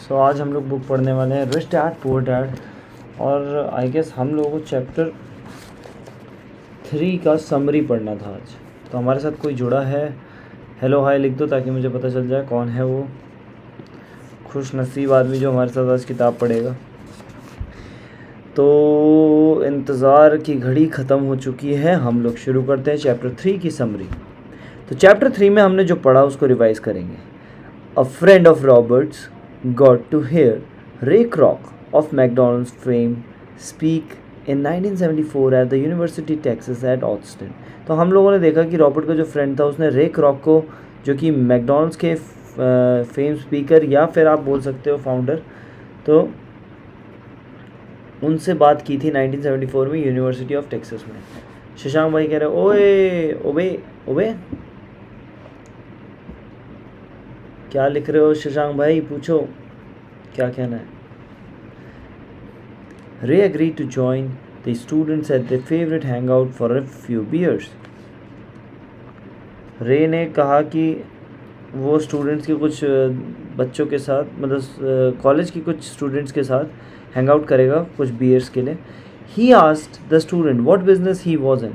सो आज हम लोग बुक पढ़ने वाले हैं रिच डैड पुअर डैड, और आई गेस हम लोगों को चैप्टर 3 का समरी पढ़ना था आज। तो हमारे साथ कोई जुड़ा है? हेलो हाय लिख दो ताकि मुझे पता चल जाए कौन है वो खुश नसीब आदमी जो हमारे साथ आज किताब पढ़ेगा। तो इंतज़ार की घड़ी ख़त्म हो चुकी है, हम लोग शुरू करते हैं चैप्टर 3 की समरी। तो चैप्टर 3 में हमने जो पढ़ा उसको रिवाइज़ करेंगे। अ friend of Roberts got to hear Ray Kroc of McDonald's fame speak in 1974 at the University Texas at Austin। तो हम लोगों ने देखा कि रॉबर्ट का जो फ्रेंड था उसने रे क्रॉक को, जो कि मैकडोनल्ड्स के फेम स्पीकर या फिर आप बोल सकते हो फाउंडर, तो उनसे बात की थी 1974 में यूनिवर्सिटी ऑफ टेक्सास में। शशांक भाई कह रहे ओए ओबे ओबे, क्या लिख रहे हो शशांक भाई? पूछो क्या कहना है। Ray agree to join the students at the favourite hang out for a few beers. Ray ने कहा कि वो स्टूडेंट्स के कुछ बच्चों के साथ, मतलब कॉलेज के कुछ स्टूडेंट्स के साथ हैंग आउट करेगा कुछ बियर्स के लिए। He asked the student what business he was इन।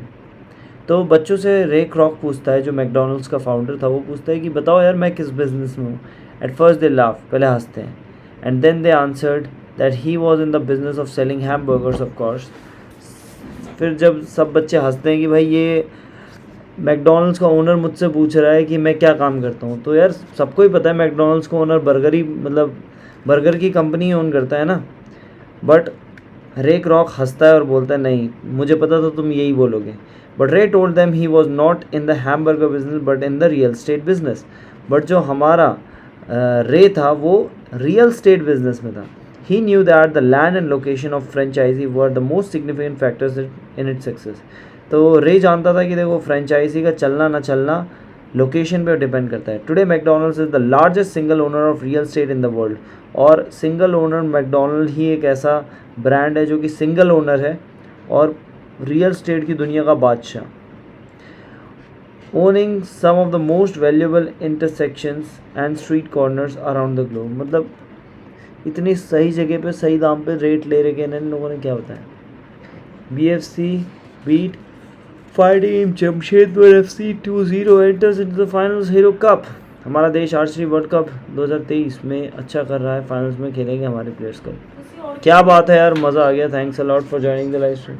तो बच्चों से रे क्रॉक पूछता है, जो मैकडोनल्ड्स का फाउंडर था, वो पूछता है कि बताओ यार मैं किस बिजनेस में हूँ। एट फर्स्ट दे लाफ, पहले हंसते हैं, and then they answered that he was in the business of selling hamburgers of course. फिर जब सब बच्चे हंसते हैं कि भाई ये मैकडोनल्ड्स का ओनर मुझसे पूछ रहा है कि मैं क्या काम करता हूँ, तो यार सबको ही पता है मैकडोनल्ड्स का ओनर बर्गर ही, मतलब बर्गर की कंपनी ओन करता है ना। बट रे क्रॉक हंसता है और बोलता है नहीं, मुझे पता था तुम यही बोलोगे। बट रे told them he was not in the hamburger business but in the real estate business. But जो हमारा रे था वो रियल स्टेट बिजनेस में था। He knew that the land and location of franchisee were the most significant factors in its success. तो Ray जानता था कि देखो फ्रेंचाइजी का चलना ना चलना लोकेशन पे डिपेंड करता है। Today McDonald's is the largest single owner of real state in the world. और सिंगल ओनर मैकडोनल्ड ही एक ऐसा ब्रांड है जो कि सिंगल ओनर है और रियल स्टेट की दुनिया का बादशाह। Owning some of the most valuable intersections and street corners around the globe. मतलब इतनी सही जगह पे सही दाम पे रेट ले रखे हैं इन लोगों ने, क्या बताया। BFC beat fighting Jamshedpur FC 2-0 enters into the finals hero cup. हमारा देश आर्चरी वर्ल्ड कप 2023 में अच्छा कर रहा है, फाइनल्स में खेलेंगे हमारे प्लेयर्स कल। क्या बात है यार, मज़ा आ गया। Thanks a lot for joining the live stream.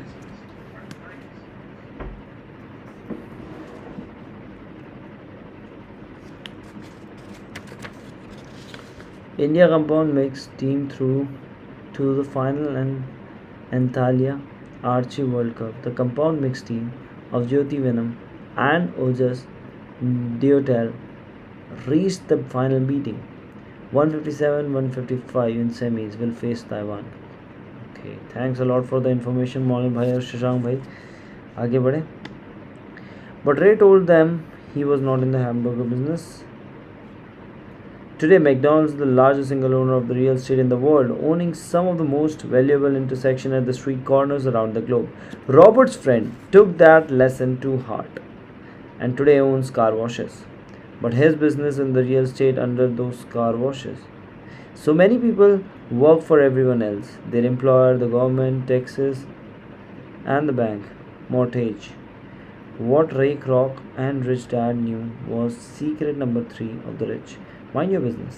India compound mixed team through to the final and Antalya Archie World Cup. The compound mixed team of Jyoti Venom and Ojas Deotel reached the final meeting. 157-155 in semis will face Taiwan. Okay, thanks a lot for the information, Monal bhai और शशांक भाई। आगे बढ़े। But Ray told them he was not in the hamburger business. Today, McDonald's is the largest single owner of the real estate in the world, owning some of the most valuable intersections at the street corners around the globe. Robert's friend took that lesson to heart and today owns car washes. But his business in the real estate under those car washes. So many people work for everyone else, their employer, the government, taxes, and the bank, mortgage. What Ray Kroc and Rich Dad knew was secret number 3 of the rich. Mind your business.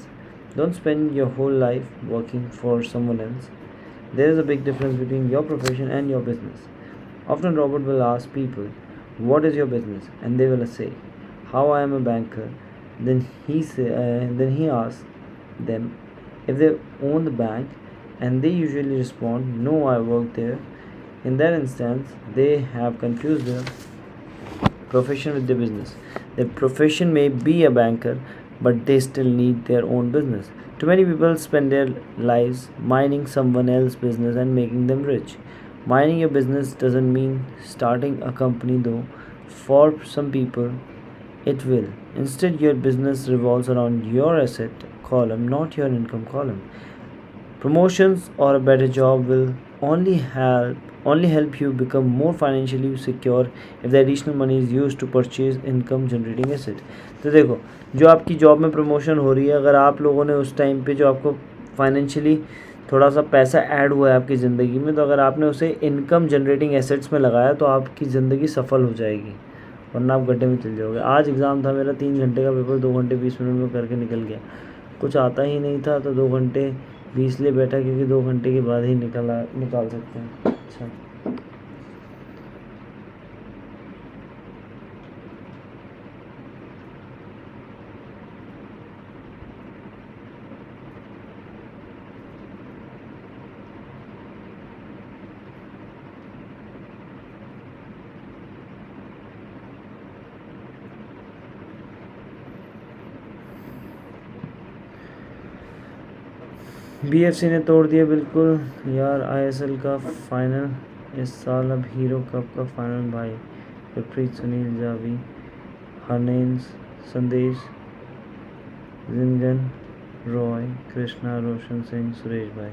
Don't spend your whole life working for someone else. There is a big difference between your profession and your business. Often Robert will ask people, what is your business? And they will say, how I am a banker. Then he asks them if they own the bank, and they usually respond, no, I work there. In that instance, they have confused their profession with their business. Their profession may be a banker, but they still need their own business. Too many people spend their lives minding someone else's business and making them rich. Minding your business doesn't mean starting a company, though. For some people, it will. Instead, your business revolves around your asset column, not your income column. Promotions or a better job will only help you become more financially secure if the additional money is used to purchase income generating asset. तो देखो, जो आपकी job में promotion हो रही है, अगर आप लोगों ने उस टाइम पे जो आपको फाइनेंशियली थोड़ा सा पैसा ऐड हुआ है आपकी ज़िंदगी में, तो अगर आपने उसे इनकम जनरेटिंग एसेट्स में लगाया तो आपकी ज़िंदगी सफल हो जाएगी, वरना आप गड्ढे में चल जाओगे। आज एग्ज़ाम था मेरा, 3 घंटे का पेपर 2 घंटे 20 मिनट में करके निकल गया। कुछ आता ही नहीं था तो 2 घंटे भी इसलिए बैठा क्योंकि 2 घंटे के बाद ही निकाल सकते हैं। अच्छा, बीएफसी ने तोड़ दिया बिल्कुल यार आईएसएल का फाइनल इस साल। अब हीरो कप का फाइनल भाई, गुरप्रीत, सुनील, जावी, हरनेन्स, संदेश, जिंगन, रॉय, कृष्णा, रोशन सिंह, सुरेश भाई।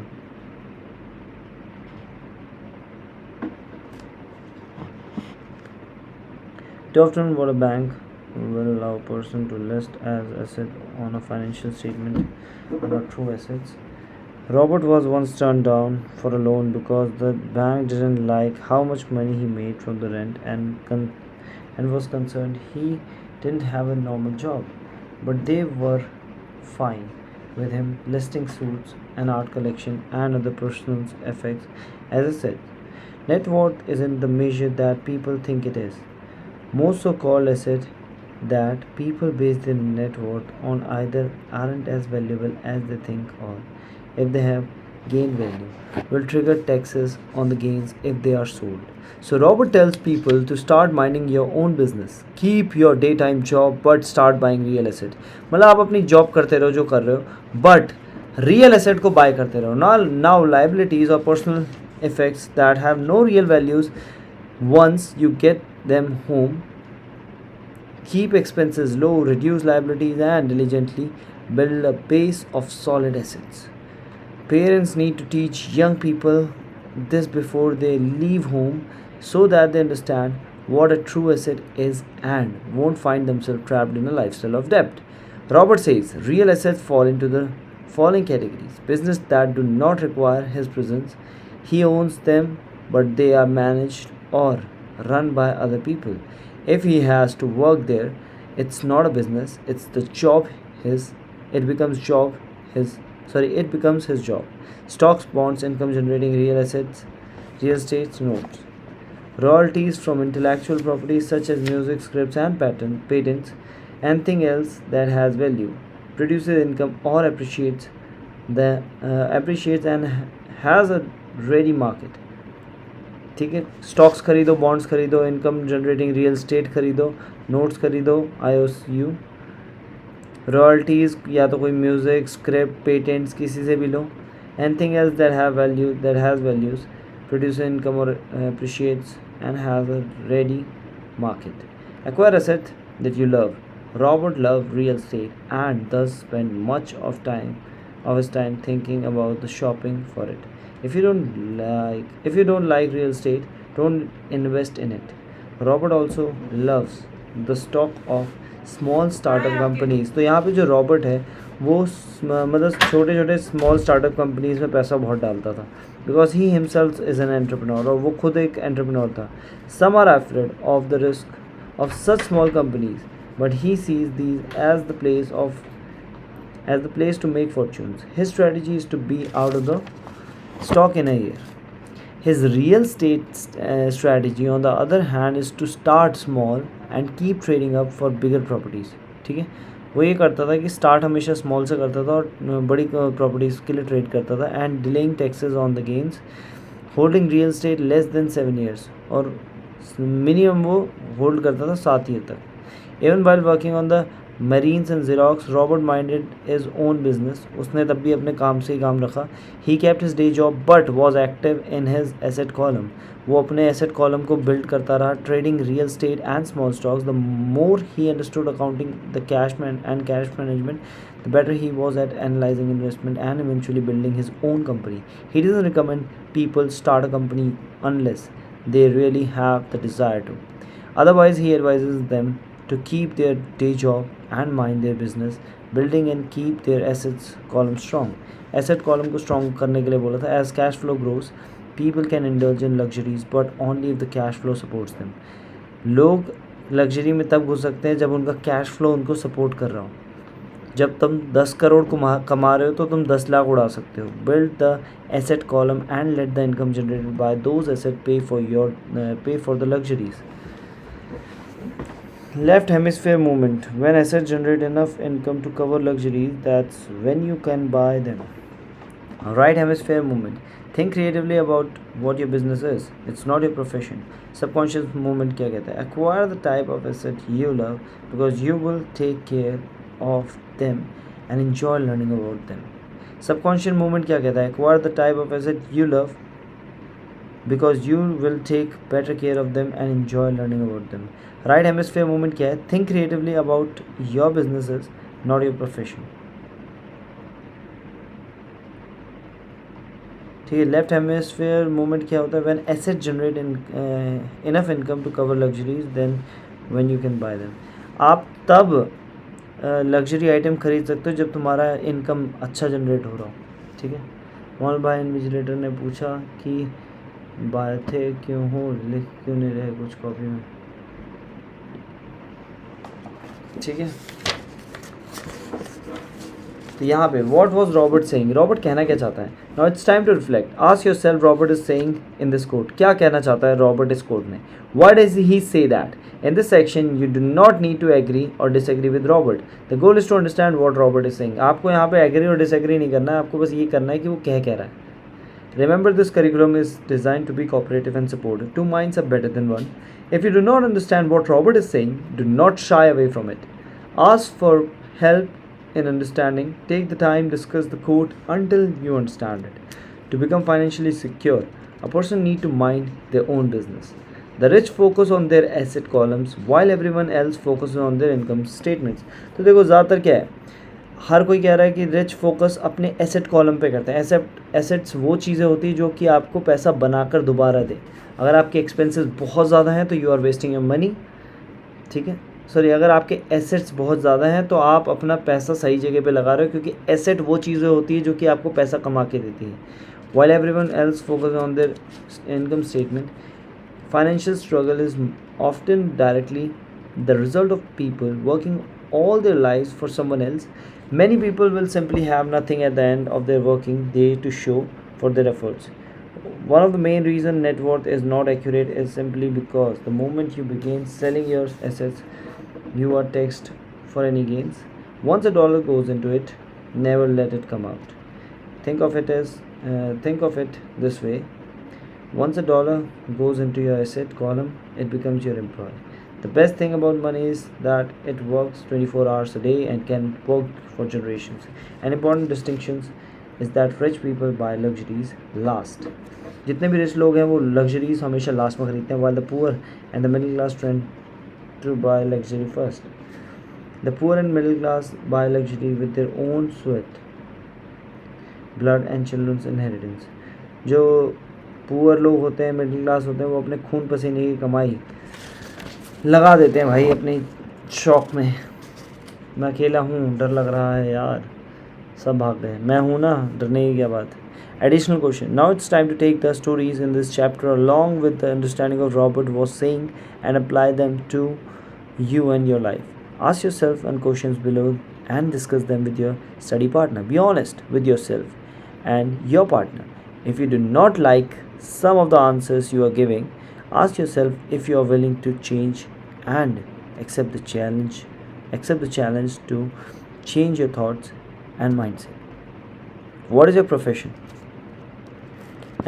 Too often, what a bank will allow a person to list as asset on a financial statement are not true assets. Robert was once turned down for a loan because the bank didn't like how much money he made from the rent and was concerned he didn't have a normal job. But they were fine with him listing suits, an art collection, and other personal effects. As I said, net worth isn't the measure that people think it is. Most so-called assets that people base their net worth on either aren't as valuable as they think, or if they have gain value, will trigger taxes on the gains if they are sold. So Robert tells people to start minding your own business. Keep your daytime job but start buying real estate. मतलब आप अपनी job करते रहो जो कर रहे हो, but real asset को buy करते रहो. Now liabilities or personal effects that have no real values, once you get them home, keep expenses low, reduce liabilities, and diligently build a base of solid assets. Parents need to teach young people this before they leave home so that they understand what a true asset is and won't find themselves trapped in a lifestyle of debt. Robert says real assets fall into the following categories: business that do not require his presence, he owns them but they are managed or run by other people. If he has to work there, it's not a business, it's the job his it becomes job his it becomes his job. Stocks, bonds, income generating real assets, real estate notes. Royalties from intellectual properties such as music, scripts, and patents, anything else that has value, produces income or appreciates and has a ready market. ठीक है, stocks खरीदो, bonds खरीदो, income generating real estate खरीदो, notes खरीदो, IOU, royalties या तो कोई music, script, patents किसी से भी लो. Anything else that has values, produce income और appreciates and has a ready market. Acquire asset that you love. Robert loved real estate and thus spent much of his time thinking about the shopping for it. If you don't like real estate, don't invest in it. Robert also loves the stock of small startup companies. तो यहाँ पे जो Robert है वो मतलब छोटे छोटे small startup companies में पैसा बहुत डालता था, because he himself is an entrepreneur, और वो खुद एक एंटरप्रेन्योर था. Some are afraid of the risk of such small companies, but he sees these as the place to make fortunes. His strategy is to be out of the stock in a year. His real estate strategy, on the other hand, is to start small and keep trading up for bigger properties. ठीक है, वो ये करता था कि start हमेशा small से करता था और बड़ी प्रॉपर्टीज़ के लिए ट्रेड करता था. And delaying taxes on the gains, holding real estate less than 7 years, और मिनिमम वो होल्ड करता था 7 year तक. Even while working on the marines and xerox, Robert minded is own business. उसने तब भी अपने काम से ही काम रखा. He kept his day job but was active in his asset column. वो अपने एसेट कॉलम को बिल्ड करता रहा, trading real estate and small stocks. The more he understood accounting the cash management, the better he was at analyzing investment and eventually building his own company. He doesn't recommend people start a company unless they really have the desire to. Otherwise, he advises them to keep their day job and mind their business building and keep their assets column strong. Asset column को strong करने के लिए बोला था. As cash flow grows, people can indulge in luxuries, but only if the cash flow supports them. लोग luxury में तब घुस सकते हैं जब उनका कैश फ्लो उनको सपोर्ट कर रहा हो. जब तुम 10 करोड़ कमा रहे हो तो तुम 10 लाख उड़ा सकते हो. Build the asset column and let the income generated by those asset pay for the luxuries. Left hemisphere movement. When assets generate enough income to cover luxuries, that's when you can buy them. Right hemisphere movement. Think creatively about what your business is. It's not your profession. Subconscious movement क्या कहता है? Acquire the type of asset you love because you will take care of them and enjoy learning about them. Subconscious movement क्या कहता है? Acquire the type of asset you love because you will take better care of them and enjoy learning about them. Right hemisphere movement क्या है? Think creatively about your businesses, not your profession. ठीक है. Left hemisphere movement क्या होता है? When asset generate enough income to cover luxuries then when you can buy them. आप तब luxury item खरीद सकते हो जब तुम्हारा इनकम अच्छा जनरेट हो रहा हो. ठीक है. मॉल भाई इन्विजिलेटर ने पूछा कि बाय थे क्यों हो, लिख क्यों नहीं रहे कुछ कॉपी में. ठीक है. तो यहाँ पे what was Robert saying. Robert कहना क्या चाहता है? Now it's time to reflect. Ask yourself Robert is saying in this quote. क्या कहना चाहता है रॉबर्ट इस कोट में? Why does he say that? In this section you do not need to agree or disagree with Robert. The goal is to understand what Robert is saying. आपको यहाँ पे agree or disagree नहीं करना है, आपको बस ये करना है कि वो कह रहा है. Remember, this curriculum is designed to be cooperative and supportive. Two minds are better than one. If you do not understand what Robert is saying, do not shy away from it. Ask for help in understanding. Take the time, discuss the quote until you understand it. To become financially secure, a person needs to mind their own business. The rich focus on their asset columns while everyone else focuses on their income statements. तो देखो ज़्यादातर क्या है, हर कोई कह रहा है कि रिच फोकस अपने एसेट कॉलम पे करते हैं. एसेट्स वो चीज़ें होती हैं जो कि आपको पैसा बनाकर दोबारा दे. अगर आपके एक्सपेंसेस बहुत ज़्यादा हैं तो you are wasting your money. ठीक है. सॉरी, अगर आपके एसेट्स बहुत ज़्यादा हैं तो आप अपना पैसा सही जगह पे लगा रहे हो, क्योंकि एसेट वो चीज़ें होती हैं जो कि आपको पैसा कमा के देती हैं. While everyone else focus on their income statement, financial struggle is often directly the result of people working all their lives for someone else. Many people will simply have nothing at the end of their working day to show for their efforts. One of the main reasons net worth is not accurate is simply because the moment you begin selling your assets, you are taxed for any gains. Once a dollar goes into it, never let it come out. Think of it this way. Once a dollar goes into your asset column, it becomes your employee. The best thing about money is that it works 24 hours a day and can work for generations. An important distinction is that rich people buy luxuries last. जितने भी rich लोग हैं वो luxuries हमेशा last में खरीदते हैं, while the poor and the middle class trend to buy luxury first. The poor and middle class buy luxury with their own sweat, blood and children's inheritance. जो पुअर लोग होते हैं, मिडिल क्लास होते हैं, वो अपने खून पसीने की कमाई लगा देते हैं भाई अपनी शौक में. मैं अकेला हूँ, डर लग रहा है यार, सब भाग गए. मैं हूँ ना, डरने की क्या बात है. Additional question. Now it's time to take the stories in this chapter along with the understanding of Robert was saying and apply them to you and your life. Ask yourself and questions below and discuss them with your study partner. Be honest with yourself and your partner. If you do not like some of the answers you are giving, ask yourself if you are willing to change and accept the challenge to change your thoughts and mindset. What is your profession?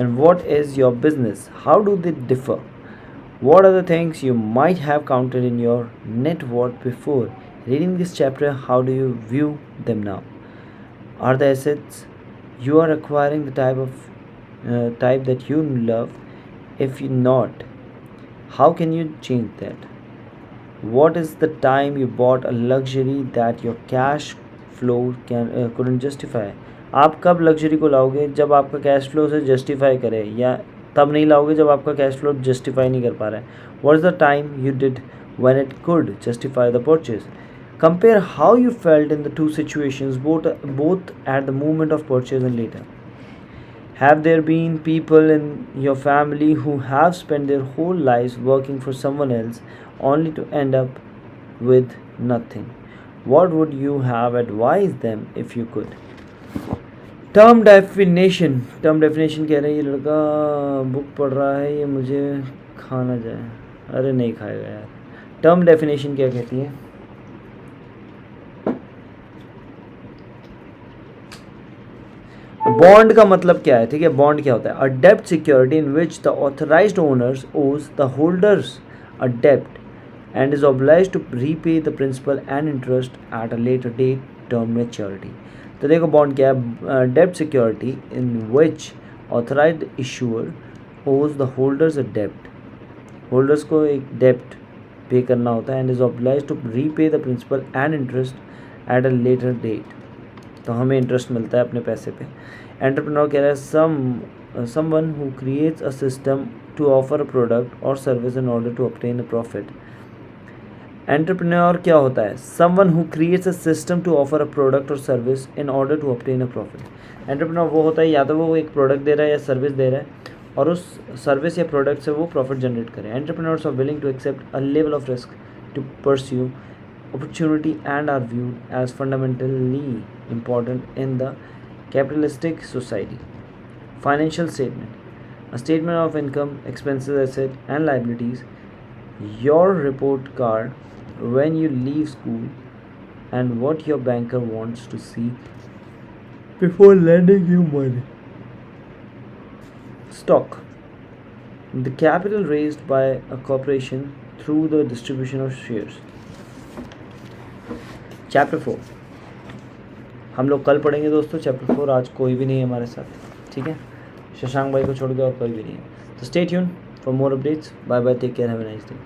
And what is your business? How do they differ? What are the things you might have counted in your net worth before reading this chapter? How do you view them now? Are the assets you are acquiring the type that you love? If not, how can you change that? What is the time you bought a luxury that your cash flow couldn't justify? आप कब luxury को लाओगे? जब आपका cash flow से justify करे, या तब नहीं लाओगे जब आपका कैश फ्लो जस्टिफाई नहीं कर पा रहा है. What is the time you did when it could justify the purchase? Compare how you felt in the two situations, both at the moment of purchase and later. Have there been people in your family who have spent their whole lives working for someone else only to end up with nothing? What would you have advised them if you could? Term definition कह रहे हैं ये लड़का book पढ़ रहा है, ये मुझे खाना जाए, अरे नहीं खाएगा यार. टर्म डेफिनेशन क्या कहती है? बॉन्ड का मतलब क्या है? ठीक है, बॉन्ड क्या होता है? अ डेप्ट security in which the authorised owners ओज the holders a dept and is obliged to repay the principal and interest at a later date, term maturity. तो देखो बॉन्ड क्या है? डेप्ट security in which authorised issuer ओज the holders a dept. Holders को एक डेप्ट पे करना होता है and is oblige to repay the principal and interest at a letter date. तो हमें इंटरेस्ट मिलता है अपने पैसे पे. एंटरप्रेन्योर कह रहा है someone who creates a system to offer a product or service in order to obtain a profit. Entrepreneur क्या होता है? Someone who creates a system to offer a product or service in order to obtain a profit. Entrepreneur वो होता है या तो वो एक प्रोडक्ट दे रहा है या सर्विस दे रहा है और उस सर्विस या प्रोडक्ट से वो प्रॉफिट जनरेट करे. Entrepreneurs are willing to accept a level of risk to pursue opportunity and are viewed as fundamentally important in the capitalistic society. Financial statement. A statement of income, expenses, assets, and liabilities. Your report card when you leave school and what your banker wants to see before lending you money. Stock. The capital raised by a corporation through the distribution of shares. Chapter 4 हम लोग कल पढ़ेंगे दोस्तों. Chapter 4 आज कोई भी नहीं है हमारे साथ, ठीक है? शशांक भाई को छोड़ के और कोई भी नहीं है. तो stay tune for more updates. Bye bye, take care, have a nice day.